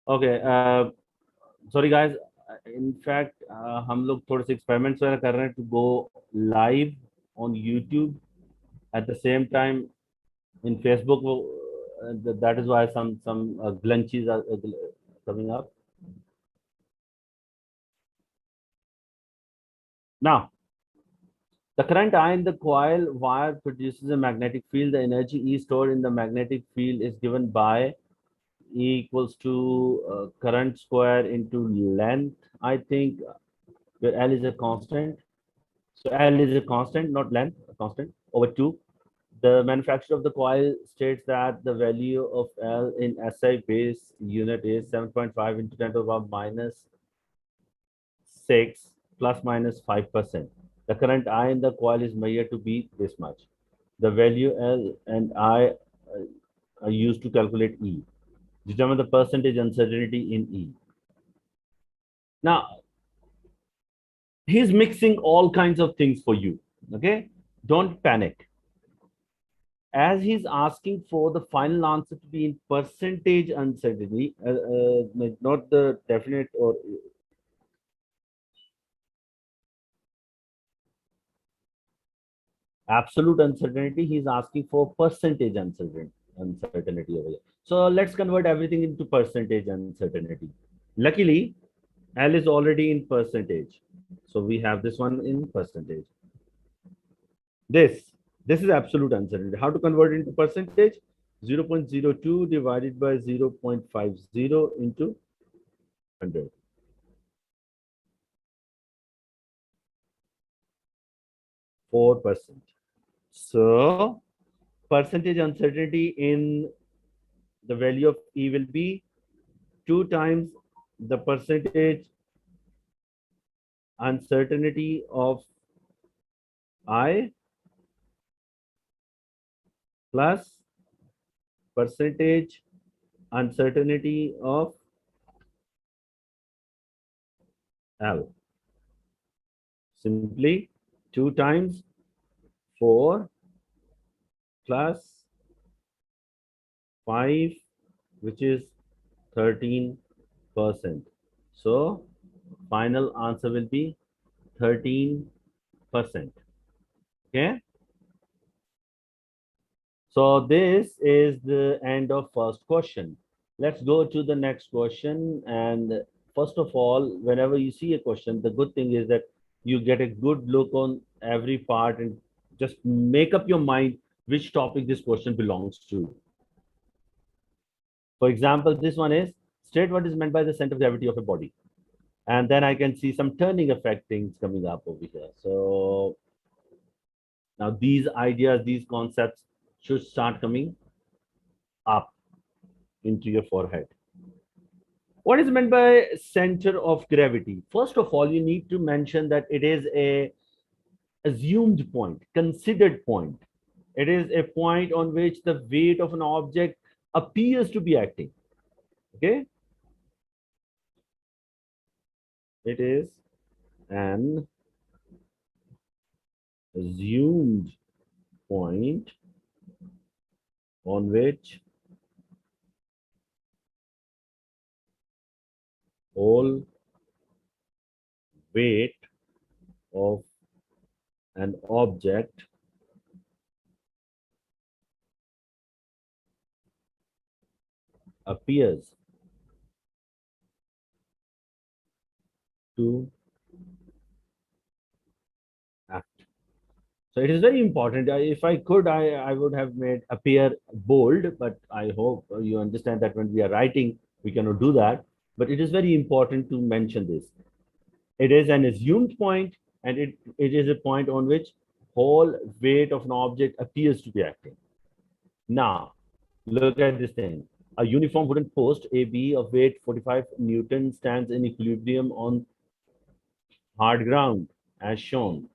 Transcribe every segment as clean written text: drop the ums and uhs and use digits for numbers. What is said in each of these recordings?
Okay. Sorry guys. In fact, हम लोग थोड़े से experiments वगैरह कर रहे हैं to go live on YouTube at the same time in Facebook. That is why some glitches are coming up. Now, the current I in the coil wire produces a magnetic field. The energy E stored in the magnetic field is given by E equals to current square into length. I think where L is a constant. So L is a constant, not length, a constant over 2. The manufacturer of the coil states that the value of L in SI base unit is 7.5 into 10 to the power minus 6 plus minus 5%. The current I in the coil is measured to be this much. The value L and I are used to calculate E. Determine the percentage uncertainty in E. Now, he's mixing all kinds of things for you. Okay, don't panic. As he's asking for the final answer to be in percentage uncertainty, not the definite or absolute uncertainty, he's asking for percentage uncertainty over here. So let's convert everything into percentage uncertainty. Luckily, L is already in percentage. So we have this one in percentage. This this is absolute uncertainty. How to convert it into percentage? 0.02 divided by 0.50 into 100. 4%. So percentage uncertainty in the value of E will be 2 times the percentage uncertainty of I plus percentage uncertainty of L. Simply 2 times 4 plus 5, which is 13%. So final answer will be 13%. Okay. So this is the end of first question. Let's go to the next question. And first of all, whenever you see a question, the good thing is that you get a good look on every part and just make up your mind which topic this question belongs to. For example, this one is state what is meant by the center of gravity of a body. And then I can see some turning effect things coming up over here. So now these ideas, these concepts should start coming up into your forehead. What is meant by center of gravity? First of all, you need to mention that it is a assumed point, considered point. It is a point on which the weight of an object appears to be acting. Okay? It is an assumed point on which all weight of an object appears to act. So it is very important. If I could, I would have made appear bold, but I hope you understand that when we are writing, we cannot do that. But it is very important to mention this. It is an assumed point, and it is a point on which whole weight of an object appears to be acting. Now, look at this thing. A uniform wooden post AB of weight 45 Newton stands in equilibrium on hard ground, as shown.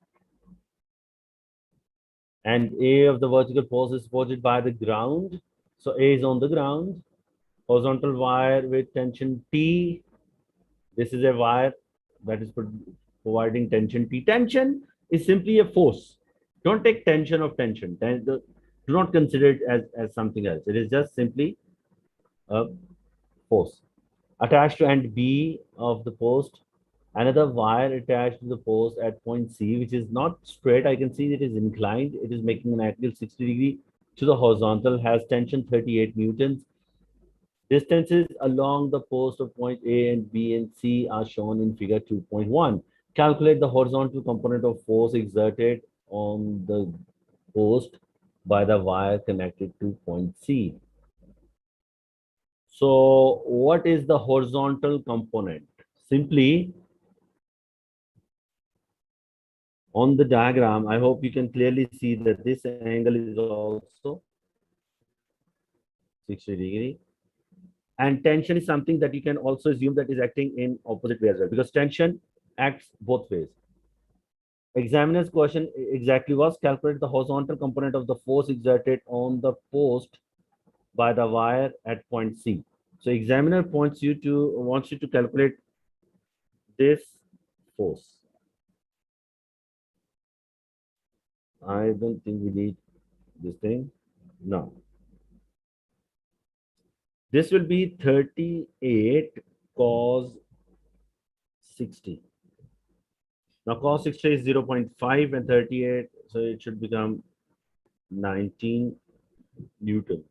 And A of the vertical post is supported by the ground. So A is on the ground. Horizontal wire with tension T. This is a wire that is providing tension T. Tension is simply a force. Don't take tension of tension. Do not consider it as something else. It is just simply a force. Attached to end B of the post, another wire attached to the post at point C, which is not straight. I can see it is inclined. It is making an angle 60 degree to the horizontal, has tension 38 newtons. Distances along the post of point A and B and C are shown in figure 2.1. Calculate the horizontal component of force exerted on the post by the wire connected to point C. So what is the horizontal component? Simply on the diagram, I hope you can clearly see that this angle is also 60 degree. And tension is something that you can also assume that is acting in opposite way as well, because tension acts both ways. Examiner's question exactly was calculate the horizontal component of the force exerted on the post by the wire at point C. So examiner wants you to calculate this force. I don't think we need this thing. No. This will be 38 cos 60. Now cos 60 is 0.5 and 38, so it should become 19 newtons.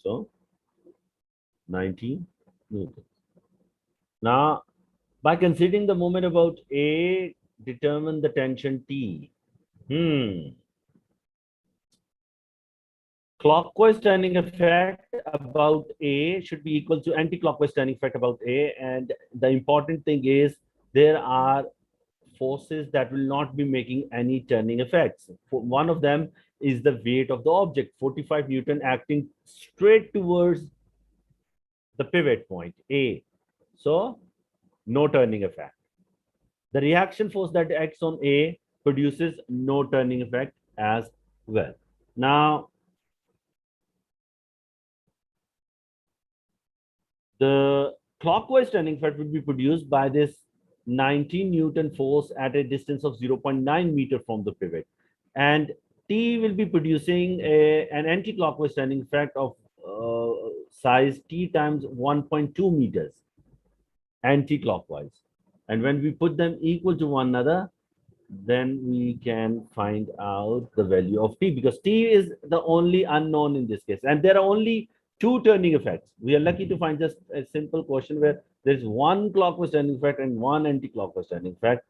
So 19 newtons. Now, by considering the moment about A, determine the tension T. Clockwise turning effect about A should be equal to anti-clockwise turning effect about A. And the important thing is there are forces that will not be making any turning effects. One of them is the weight of the object, 45 Newton acting straight towards the pivot point A. So no turning effect. The reaction force that acts on A produces no turning effect as well. Now, the clockwise turning effect would be produced by this 19 Newton force at a distance of 0.9 meter from the pivot. And T will be producing an anti-clockwise turning effect of size T times 1.2 meters anti-clockwise. And when we put them equal to one another, then we can find out the value of T, because T is the only unknown in this case. And there are only two turning effects. We are lucky to find just a simple question where there's one clockwise turning effect and one anti-clockwise turning effect.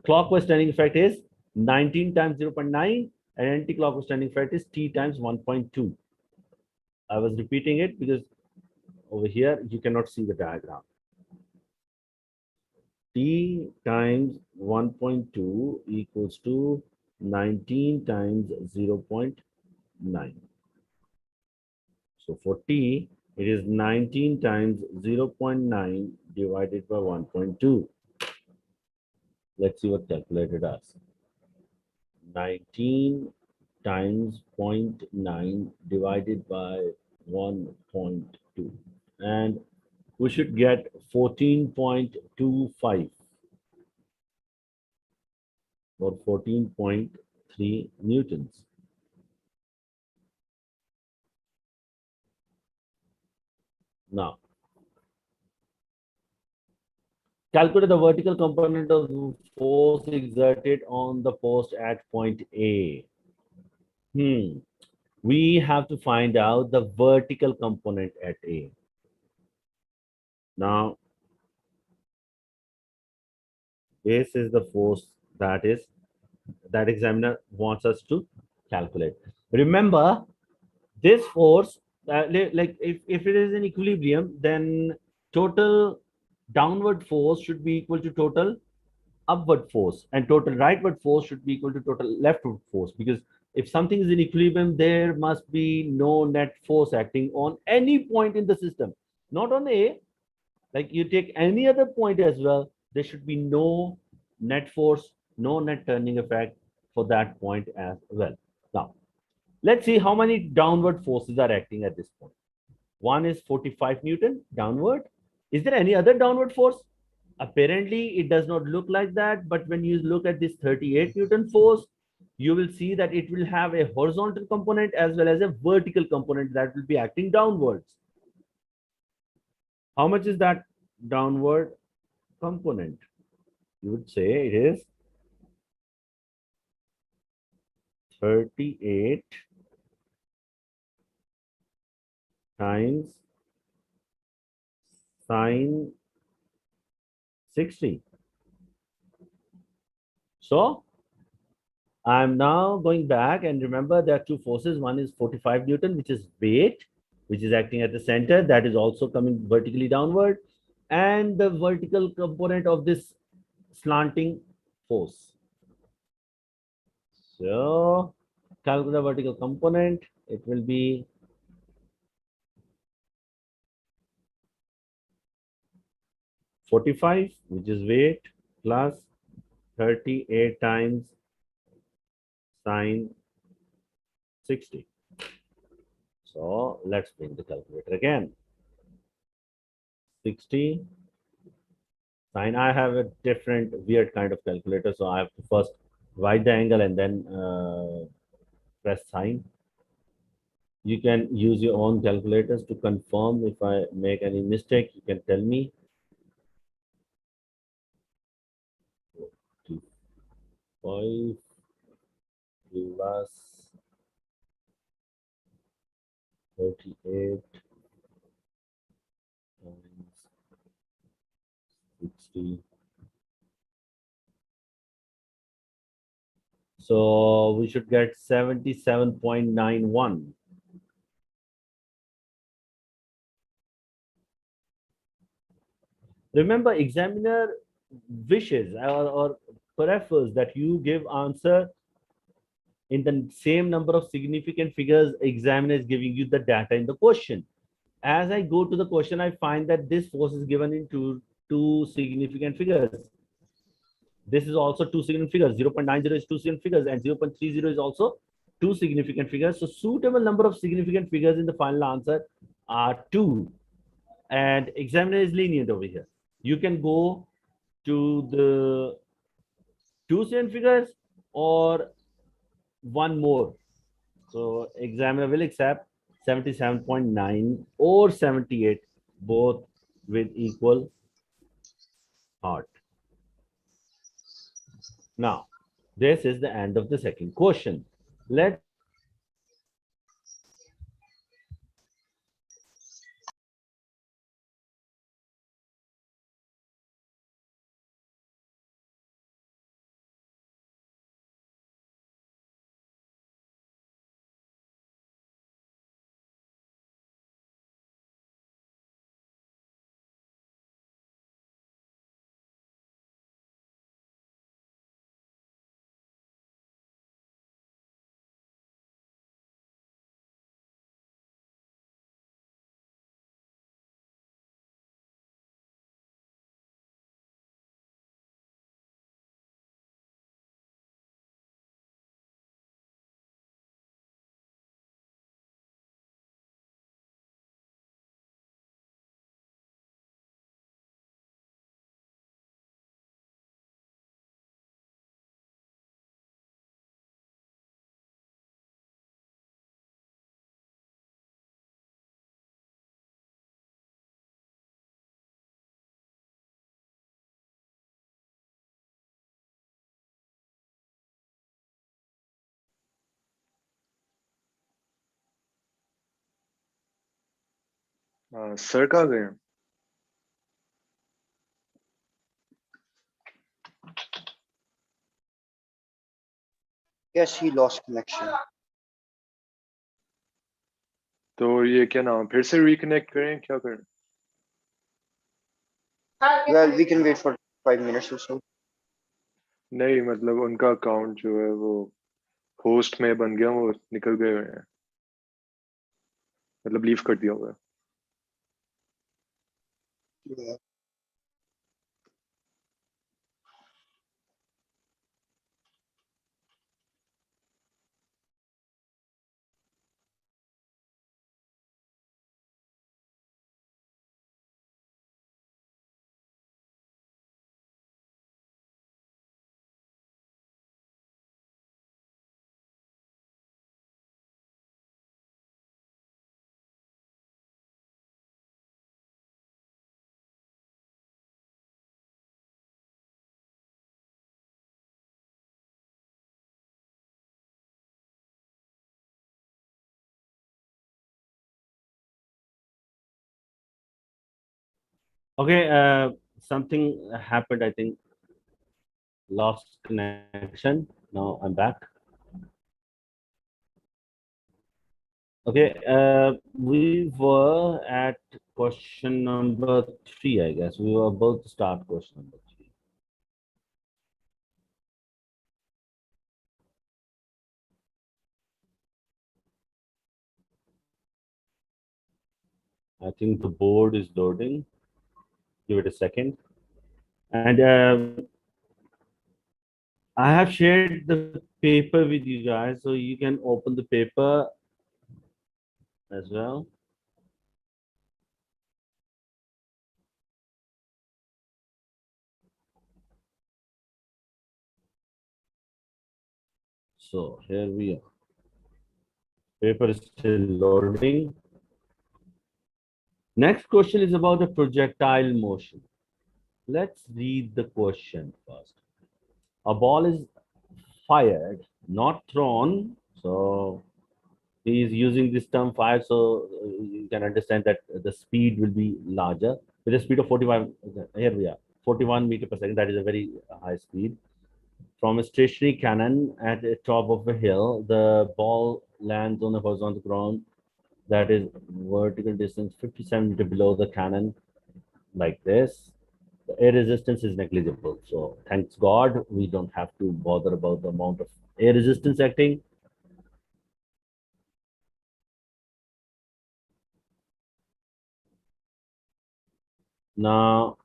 Clockwise turning effect is 19 times 0.9 and anti-clockwise turning effect is T times 1.2. I was repeating it because over here you cannot see the diagram. T times 1.2 equals to 19 times 0.9. So for T, it is 19 times 0.9 divided by 1.2. Let's see what calculator does. 19 times 0.9 divided by 1.2. And we should get 14.25 or 14.3 newtons. Now, calculate the vertical component of force exerted on the post at point A. We have to find out the vertical component at A. Now, this is the force that examiner wants us to calculate. Remember, this force, like if it is in equilibrium, then total downward force should be equal to total upward force, and total rightward force should be equal to total leftward force, because if something is in equilibrium, there must be no net force acting on any point in the system, not on A. Like you take any other point as well, there should be no net force, no net turning effect for that point as well. Now, let's see how many downward forces are acting at this point. One is 45 Newton downward. Is there any other downward force? Apparently, it does not look like that. But when you look at this 38 Newton force, you will see that it will have a horizontal component as well as a vertical component that will be acting downwards. How much is that downward component? You would say it is 38 times sine 60. So I'm now going back, and remember there are two forces. One is 45 Newton, which is weight, which is acting at the center. That is also coming vertically downward. And the vertical component of this slanting force. So calculate the vertical component. It will be 45, which is weight, plus 38 times sine 60. So let's bring the calculator again. 60 sine. I have a different weird kind of calculator, so I have to first write the angle and then press sine. You can use your own calculators to confirm. If I make any mistake, you can tell me. 5 plus 38 times 60. So we should get 77.91. Remember, examiner wishes or prefers that you give answer in the same number of significant figures examiner is giving you the data in the question. As I go to the question, I find that this force is given in two significant figures. This is also two significant figures. 0.90 is two significant figures, and 0.30 is also two significant figures. So suitable number of significant figures in the final answer are 2. And examiner is lenient over here. You can go to the 2 significant figures or one more. So examiner will accept 77.9 or 78, both with equal heart. Now, this is the end of the second question. Let's sir कहाँ गए हैं? Yes, he lost connection. तो ये क्या नाम, फिर से reconnect करें, क्या करें? Well, we can wait for 5 minutes or so. नहीं मतलब उनका अकाउंट जो है वो होस्ट में बन गया, वो निकल गए हुए हैं, मतलब लीव कर दिया हुआ है। Yeah. Okay, something happened, I think. Lost connection. Now I'm back. Okay, we were at question number 3, I guess. We were about to start question number 3. I think the board is loading. Give it a second. And I have shared the paper with you guys, so you can open the paper as well. So here we are. Paper is still loading. Next question is about the projectile motion. Let's read the question first. A ball is fired, not thrown. So he is using this term fired, so you can understand that the speed will be larger. With a speed of 45, here we are, 41 meter per second. That is a very high speed. From a stationary cannon at the top of a hill, the ball lands on the horizontal ground that is vertical distance 57 meter below the cannon, like this. The air resistance is negligible. So thanks God, we don't have to bother about the amount of air resistance acting. Now,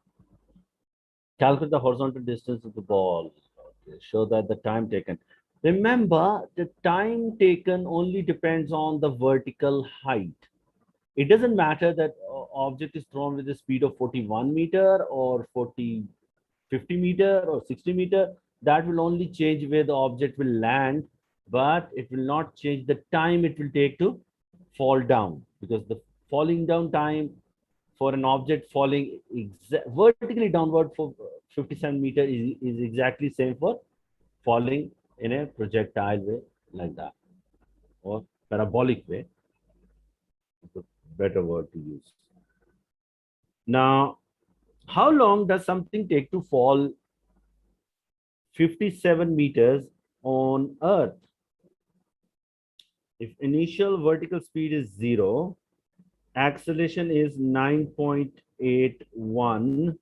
calculate the horizontal distance of the ball. Okay, show that the time taken. Remember, the time taken only depends on the vertical height. It doesn't matter that object is thrown with a speed of 41 meter or 50 meter or 60 meter. That will only change where the object will land, but it will not change the time it will take to fall down, because the falling down time for an object falling vertically downward for 57 meter is exactly same for falling in a projectile way, like that, or parabolic way. It's a better word to use. Now, how long does something take to fall 57 meters on Earth? If initial vertical speed is 0, acceleration is 9.81,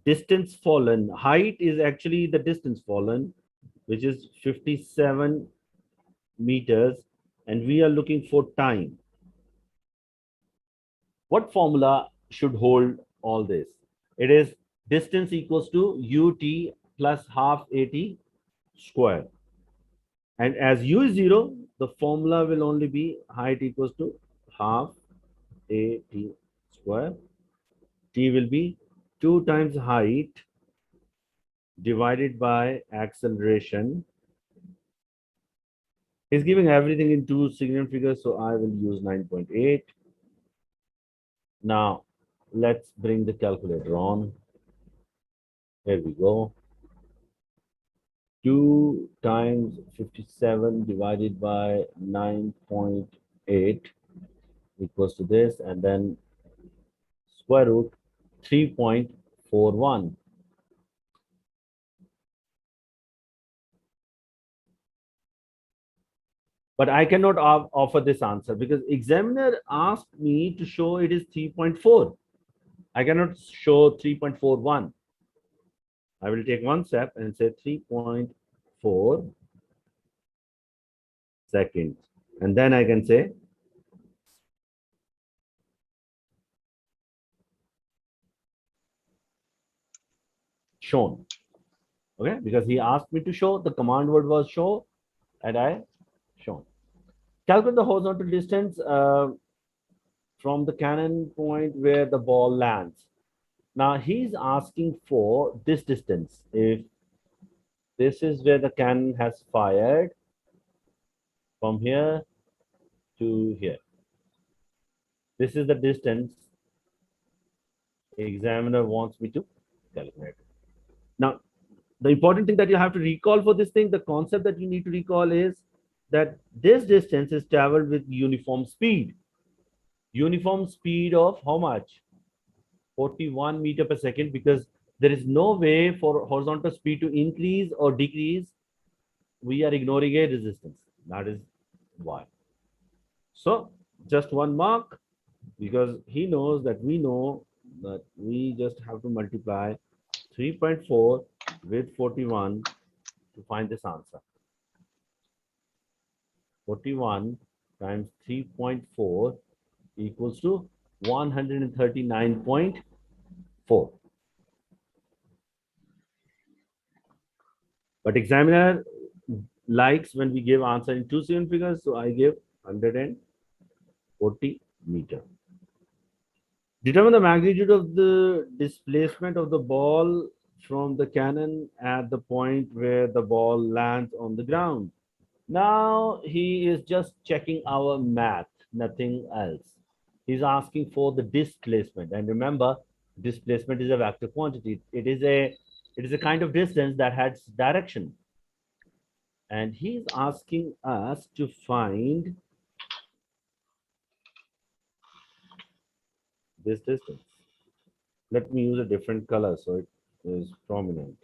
distance fallen, height is actually the distance fallen, which is 57 meters, and we are looking for time. What formula should hold all this? It is distance equals to ut plus half at square. And as u is 0, the formula will only be height equals to half at square. T will be 2 times height divided by acceleration. He's giving everything in 2 significant figures, so I will use 9.8. Now, let's bring the calculator on. Here we go. 2 times 57 divided by 9.8 equals to this, and then square root 3.41. But I cannot offer this answer because examiner asked me to show it is 3.4. I cannot show 3.41. I will take one step and say 3.4 seconds. And then I can say shown. Okay, because he asked me to show, the command word was show, and I shown. Calculate the horizontal distance from the cannon point where the ball lands. Now he's asking for this distance. If this is where the cannon has fired, from here to here, this is the distance examiner wants me to calculate. Now, the important thing that you have to recall for this thing, the concept that you need to recall is that this distance is traveled with uniform speed. Uniform speed of how much? 41 meter per second, because there is no way for horizontal speed to increase or decrease. We are ignoring a resistance. That is why. So just one mark, because he knows that we know that we just have to multiply 3.4 with 41 to find this answer. 41 times 3.4 equals to 139.4. But examiner likes when we give answer in two seven figures, so I give 140 meter. Determine the magnitude of the displacement of the ball from the cannon at the point where the ball lands on the ground. Now he is just checking our math, nothing else. He's asking for the displacement. And remember, displacement is a vector quantity. It is a kind of distance that has direction. And he's asking us to find this distance. Let me use a different color so it is prominent.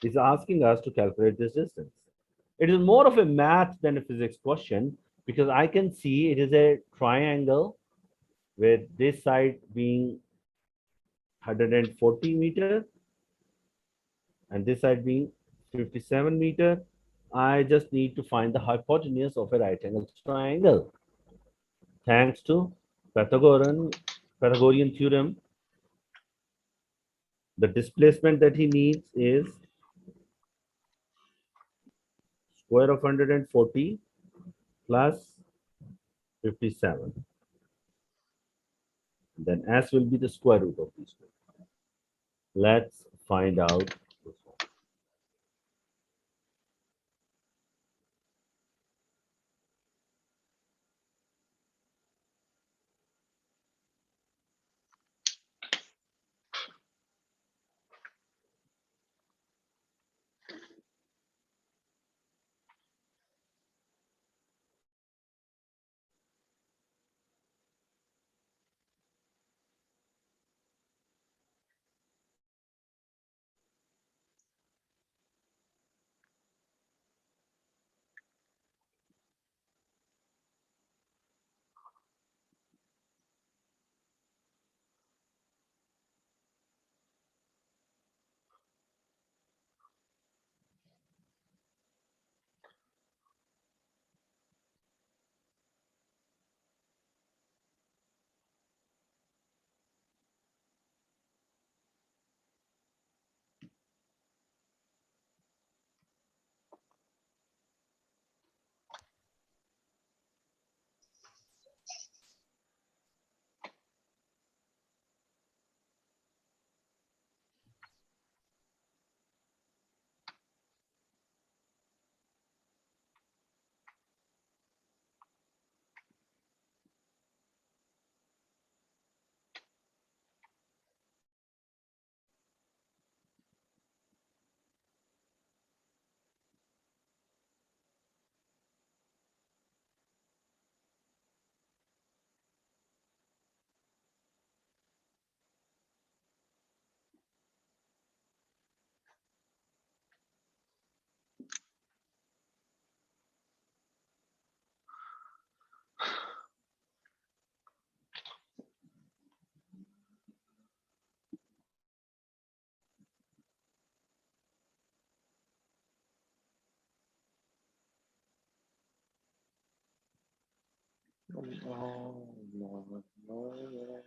He's asking us to calculate this distance. It is more of a math than a physics question, because I can see it is a triangle with this side being 140 meter and this side being 57 meter. I just need to find the hypotenuse of a right angle triangle. Thanks to Pythagorean theorem, the displacement that he needs is square of 140 plus 57. Then S will be the square root of these two. Let's find out this one. Oh, no, no.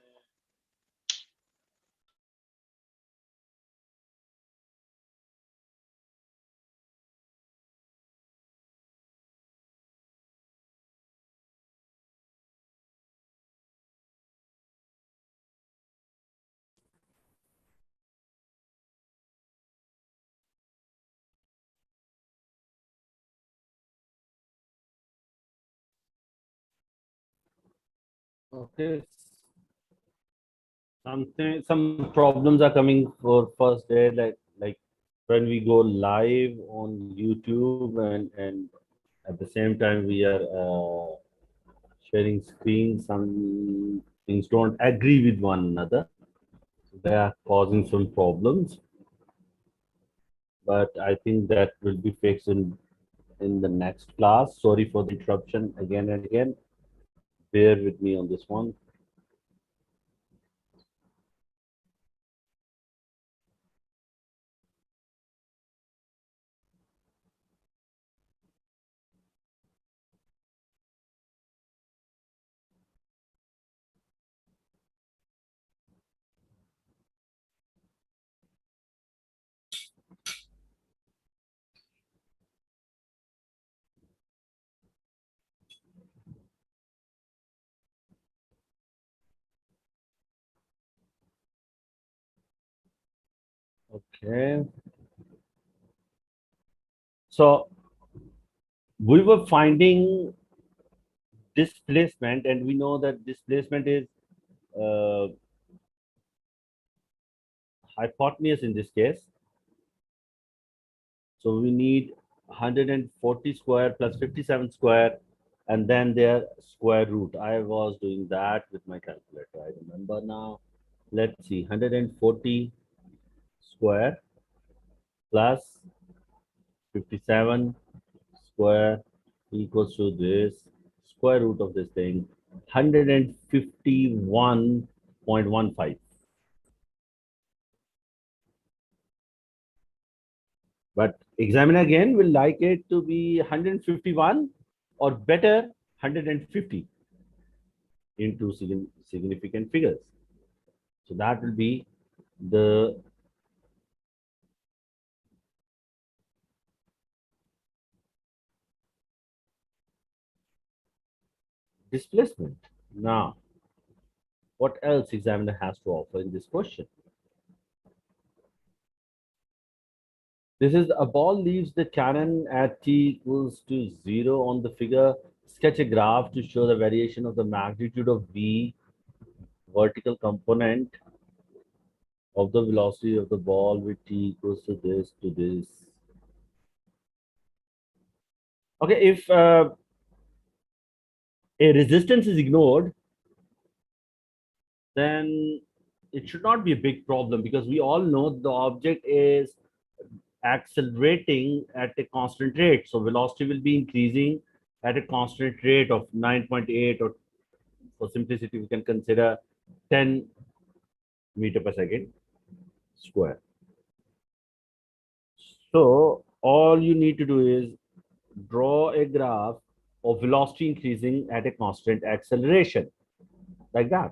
Okay. Some problems are coming for first day, like when we go live on YouTube and at the same time we are sharing screen. Some things don't agree with one another. They are causing some problems, but I think that will be fixed in the next class. Sorry for the interruption again and again. Bear with me on this one. Okay. So we were finding displacement, and we know that displacement is uh, hypotenuse in this case. So we need 140 square plus 57 square, and then their square root. I was doing that with my calculator. I remember now. Let's see, 140 square plus 57 square equals to this square root of this thing, 151.15. But examiner again will like it to be 151 or better 150 into significant figures. So that will be the displacement. Now, what else examiner has to offer in this question? This is a ball leaves the cannon at t equals to 0 on the figure. Sketch a graph to show the variation of the magnitude of v vertical component of the velocity of the ball with t equals to this to this. Okay, if a resistance is ignored, then it should not be a big problem, because we all know the object is accelerating at a constant rate. So velocity will be increasing at a constant rate of 9.8, or for simplicity, we can consider 10 meter per second square. So all you need to do is draw a graph of velocity increasing at a constant acceleration, like that.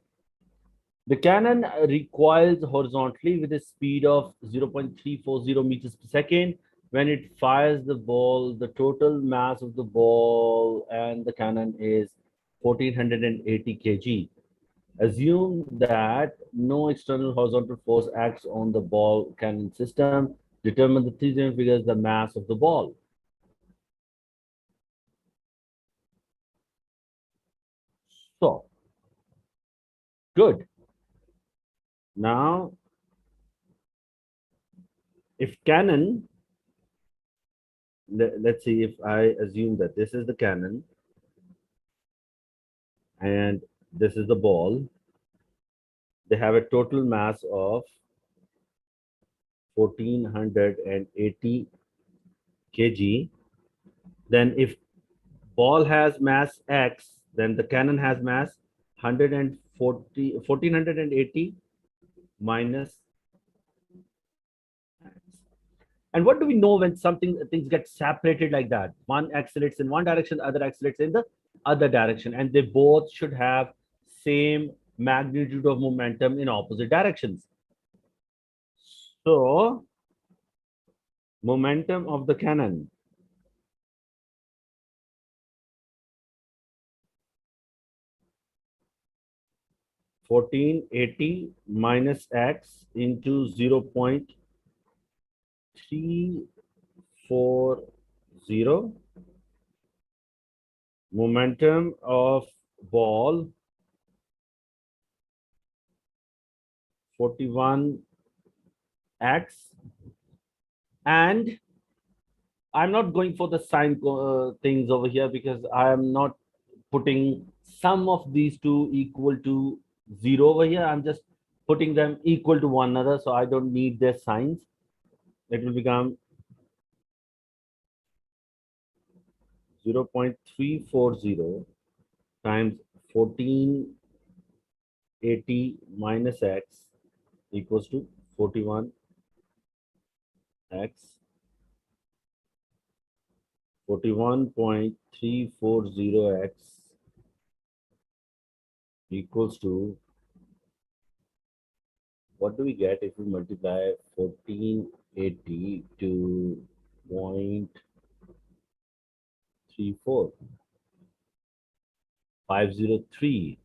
The cannon recoils horizontally with a speed of 0.340 meters per second. When it fires the ball, the total mass of the ball and the cannon is 1480 kg. Assume that no external horizontal force acts on the ball cannon system. Determine the three different figures, the mass of the ball. So, good. Now, if cannon, let's see, if I assume that this is the cannon and this is the ball, they have a total mass of 1480 kg. Then if ball has mass x, then the cannon has mass 1480 minus x. And what do we know when things get separated like that? One accelerates in one direction, the other accelerates in the other direction, and they both should have same magnitude of momentum in opposite directions. So momentum of the cannon (1480 minus x into 0.340). Momentum of ball 41x, and I'm not going for the sign things over here, because I am not putting sum of these two equal to 0 over here. I'm just putting them equal to one another, so I don't need their signs. It will become 0.340 times 1480 minus x equals to 41x 41.340x equals to, what do we get if we multiply 1480 to 0.34? 503.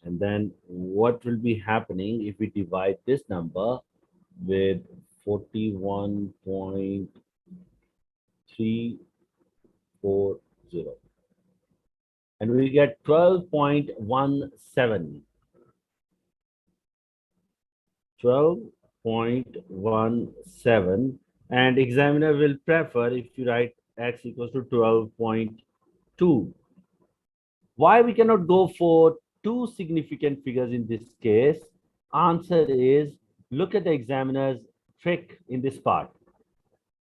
And then what will be happening if we divide this number with 41.340? And we get 12.17. 12.17, and examiner will prefer if you write x equals to 12.2. Why we cannot go for two significant figures in this case? Answer is, look at the examiner's trick in this part.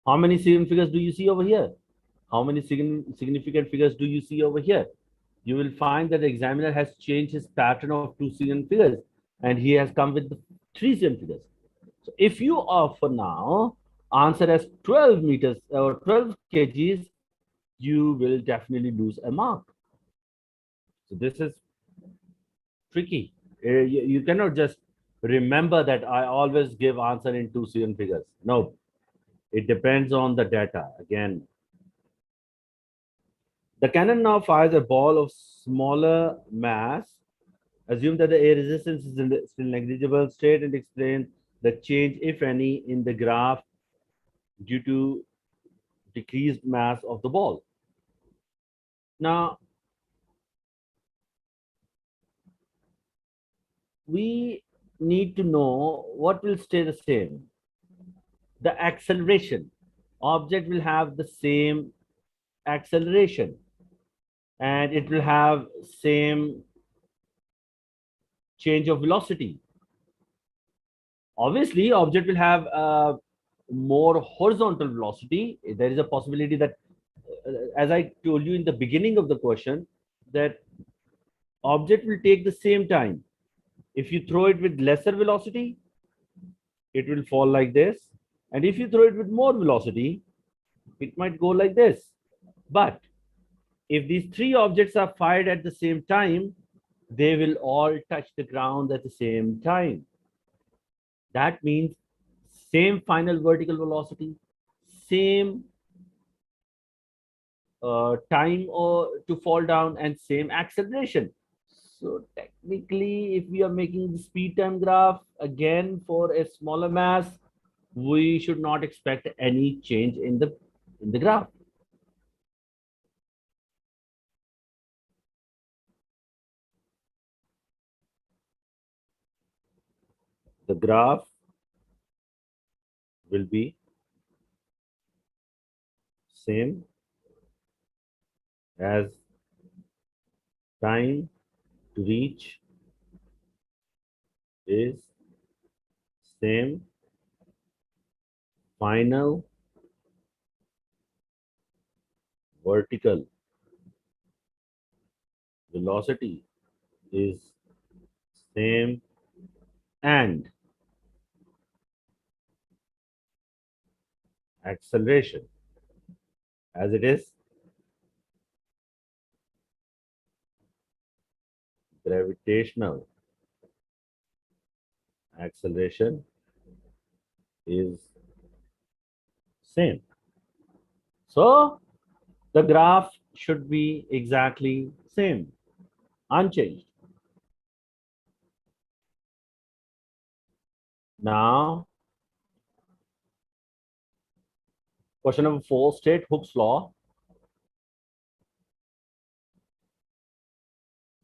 How many significant figures do you see over here? How many significant figures do you see over here? You will find that the examiner has changed his pattern of two significant figures, and he has come with three significant figures. So if you offer now answer as 12 meters or 12 kgs, you will definitely lose a mark. So this is tricky. You cannot just remember that I always give answer in two significant figures. No, it depends on the data. Again, the cannon now fires a ball of smaller mass. Assume that the air resistance is in the still negligible state, and explain the change, if any, in the graph due to decreased mass of the ball. Now, we need to know what will stay the same. The acceleration. Object will have the same acceleration, and it will have same change of velocity. Obviously, object will have more horizontal velocity. There is a possibility that, as I told you in the beginning of the question, that object will take the same time. If you throw it with lesser velocity, it will fall like this. And if you throw it with more velocity, it might go like this. But if these three objects are fired at the same time, they will all touch the ground at the same time. That means same final vertical velocity, same time or to fall down, and same acceleration. So technically, if we are making the speed time graph again for a smaller mass, we should not expect any change in the graph. The graph will be same as time to reach is same final vertical velocity is same, and acceleration as it is gravitational acceleration is same. So the graph should be exactly same, unchanged. Now, question number 4, state Hooke's law.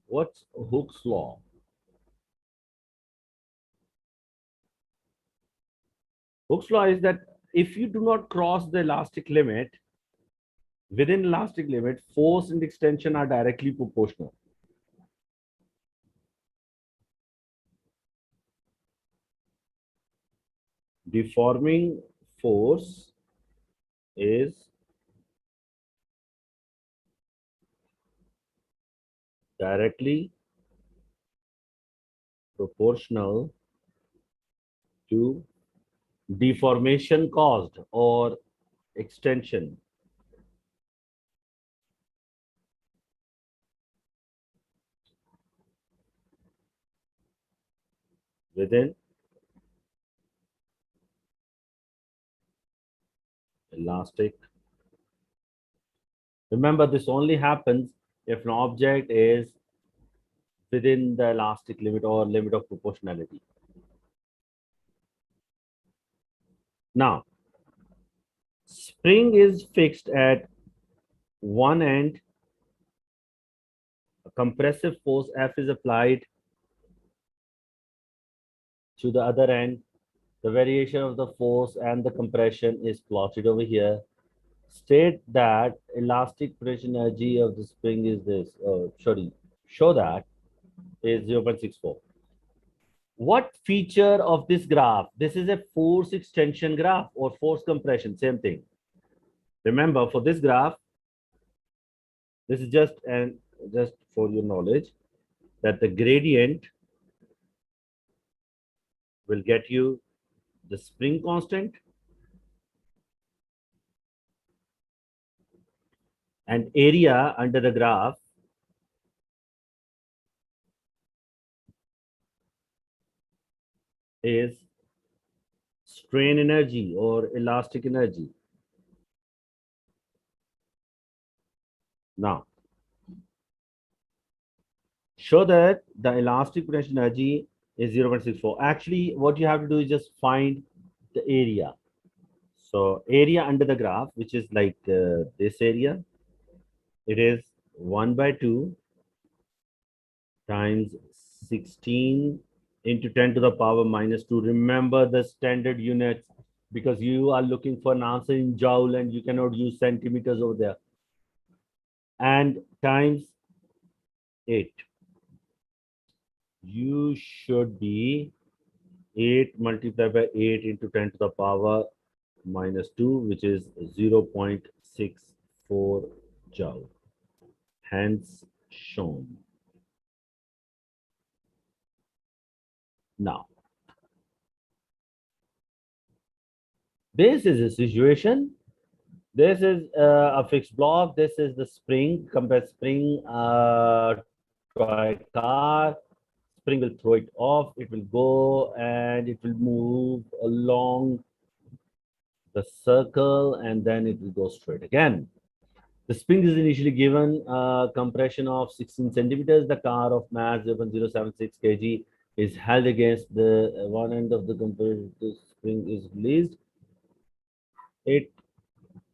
What's Hooke's law? Hooke's law is that if you do not cross the elastic limit, Within elastic limit, force and extension are directly proportional. Deforming force is directly proportional to deformation caused or extension within elastic. Remember, this only happens if an object is within the elastic limit or limit of proportionality. Now, spring is fixed at one end. A compressive force F is applied to the other end. The variation of the force and the compression is plotted over here. State that elastic pressure energy of the spring is this. Show that is 0.64. What feature of this graph? This is a force extension graph or force compression, same thing. Remember, for this graph, this is just for your knowledge that the gradient will get you the spring constant and area under the graph is strain energy or elastic energy. Now, show that the elastic potential energy is 0.64. Actually, what you have to do is just find the area. So area under the graph, which is like this area, it is 1/2 times 16 into 10 to the power minus 2. Remember the standard units because you are looking for an answer in joule and you cannot use centimeters over there. And times 8. You should be 8 multiplied by 8 into 10 to the power minus 2, which is 0.64 joule. Hence shown. Now, this is a situation. This is a fixed block. This is the spring, compressed spring to a car. Spring will throw it off. It will go and it will move along the circle and then it will go straight again. The spring is initially given a compression of 16 centimeters. The car of mass 0.076 kg is held against the one end of the compressed spring is released. It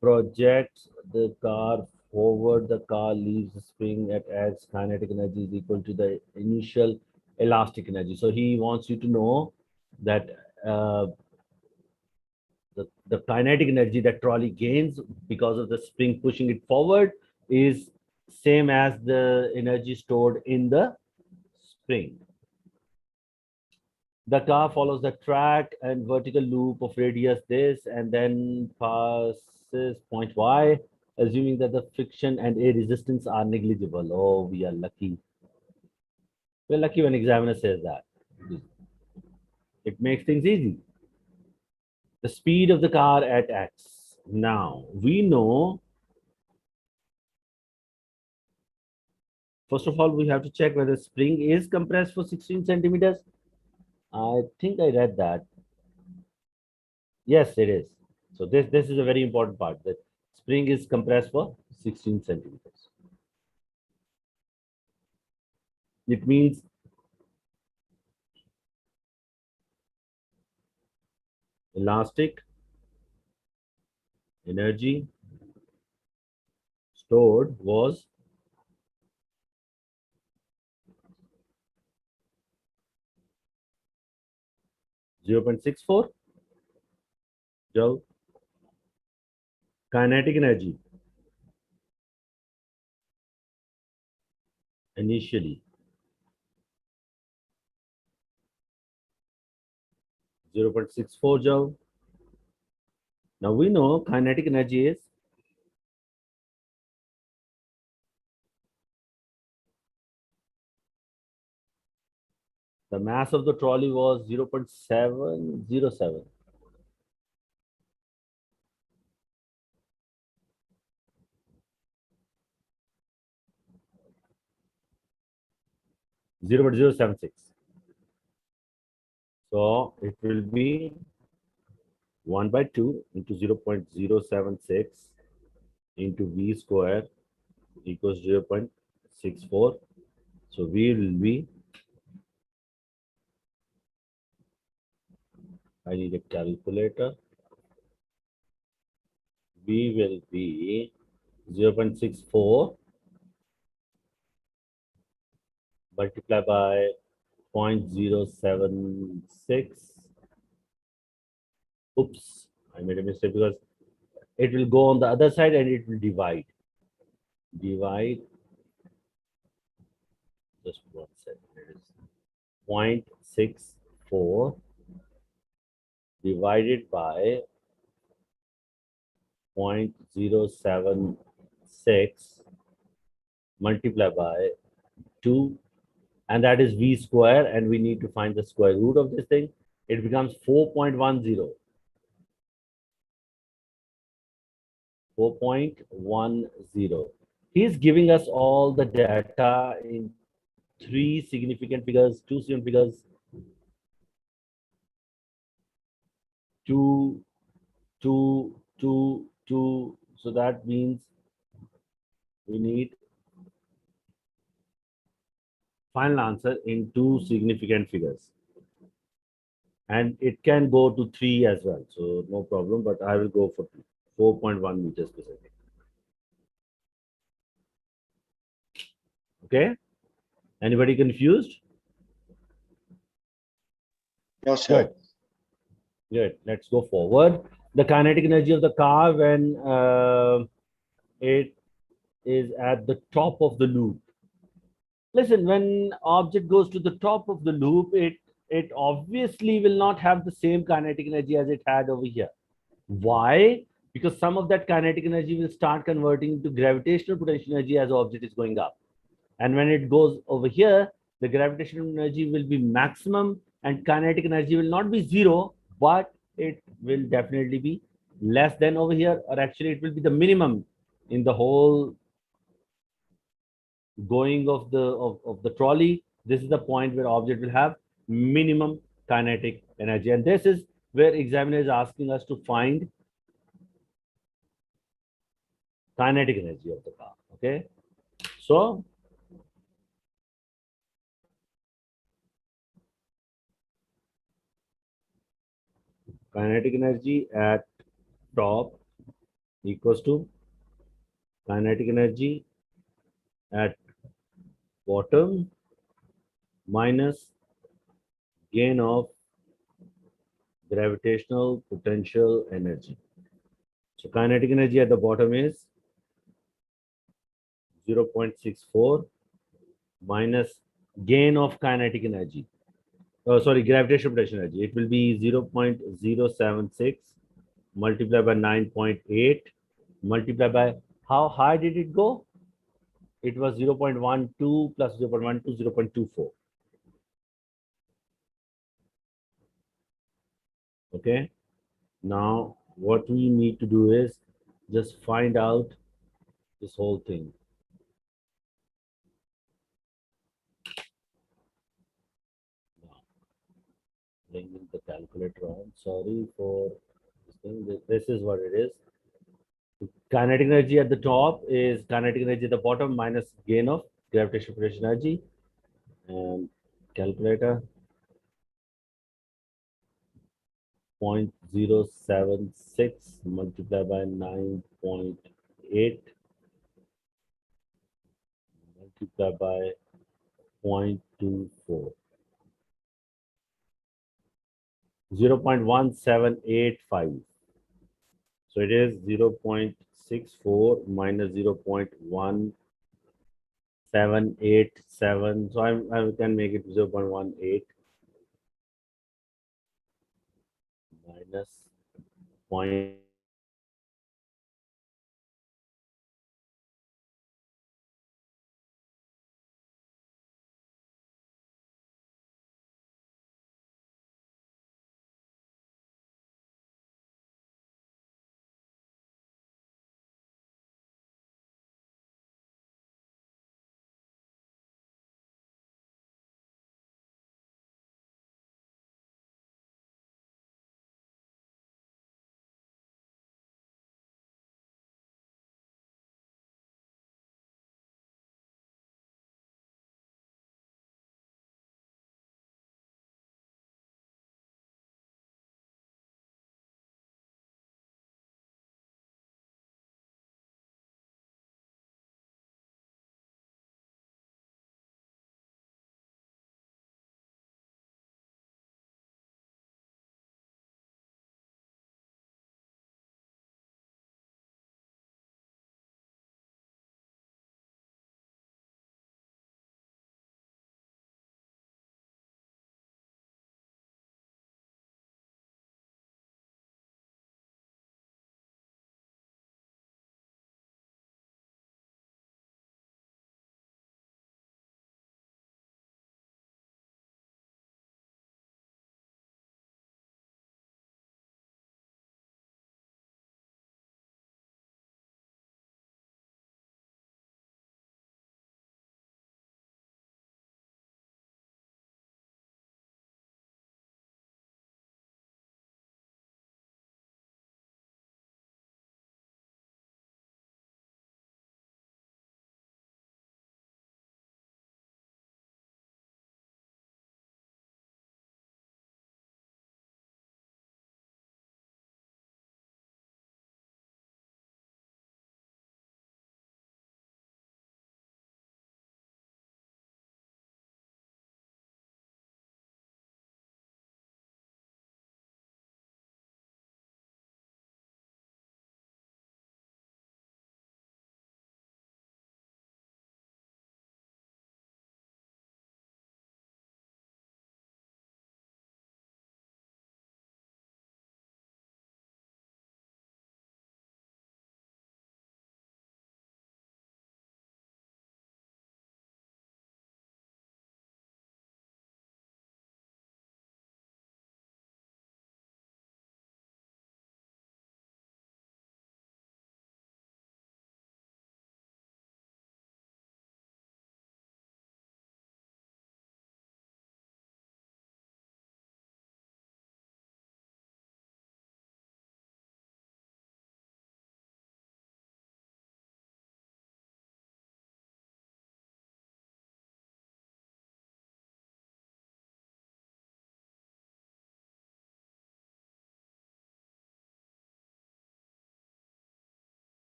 projects the car forward. The car leaves the spring at X. Kinetic energy is equal to the initial elastic energy. So he wants you to know that the kinetic energy that trolley gains because of the spring pushing it forward is same as the energy stored in the spring. The car follows the track and vertical loop of radius this and then passes point Y, assuming that the friction and air resistance are negligible. Oh, we are lucky. We're lucky when examiner says that. It makes things easy. The speed of the car at X. Now, we know, first of all, we have to check whether spring is compressed for 16 centimeters. I think I read that. Yes, it is. So this is a very important part, that spring is compressed for 16 centimeters. It means elastic energy stored was 0.64 joule. Kinetic energy initially. 0.64 joule. Now we know kinetic energy is the mass of the trolley was 0.707. Zero point 0.076. So it will be 1 by 2 into 0.076 into V square equals 0.64. So V will be, I need a calculator. V will be 0.64 multiplied by 0.076. Oops, I made a mistake because it will go on the other side and it will divide. Divide, just 1 second, it is 0.64 divided by 0.076 multiplied by 2, and that is V square, and we need to find the square root of this thing. It becomes 4.10. 4.10. He's giving us all the data in 3 significant figures, 2 significant figures, 2, 2, 2, 2. So that means we need final answer in 2 significant figures. And it can go to 3 as well. So no problem, but I will go for 2, 4.1 meters per second. Okay? Anybody confused? No, sir. Good. Good. Let's go forward. The kinetic energy of the car when it is at the top of the loop. Listen, when object goes to the top of the loop, it obviously will not have the same kinetic energy as it had over here. Why? Because some of that kinetic energy will start converting into gravitational potential energy as the object is going up. And when it goes over here, the gravitational energy will be maximum and kinetic energy will not be zero, but it will definitely be less than over here, or actually it will be the minimum in the whole going of the trolley. This is the point where object will have minimum kinetic energy, and this is where examiner is asking us to find kinetic energy of the car. Okay, so kinetic energy at top equals to kinetic energy at bottom minus gain of gravitational potential energy. So kinetic energy at the bottom is 0.64 minus gain of kinetic energy. Oh, sorry, gravitational potential energy. It will be 0.076 multiplied by 9.8 multiplied by how high did it go? It was 0.12 plus 0.12, 0.24. Okay. Now, what we need to do is just find out this whole thing. Bringing the calculator on. Sorry for this thing. This is what it is. Kinetic energy at the top is kinetic energy at the bottom minus gain of gravitational potential energy. And calculator 0.076 multiplied by 9.8 multiplied by 0.24. 0.1785. So it is 0.64 minus 0.1785. 7, 8, 7. So I can make it 0.18 minus 0.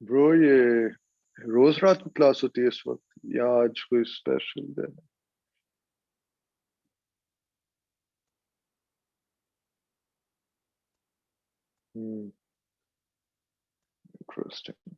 Bro ये रोज रात को class होती है इस वक्त या आज कोई स्पेशल दिन है? इंटरेस्टिंग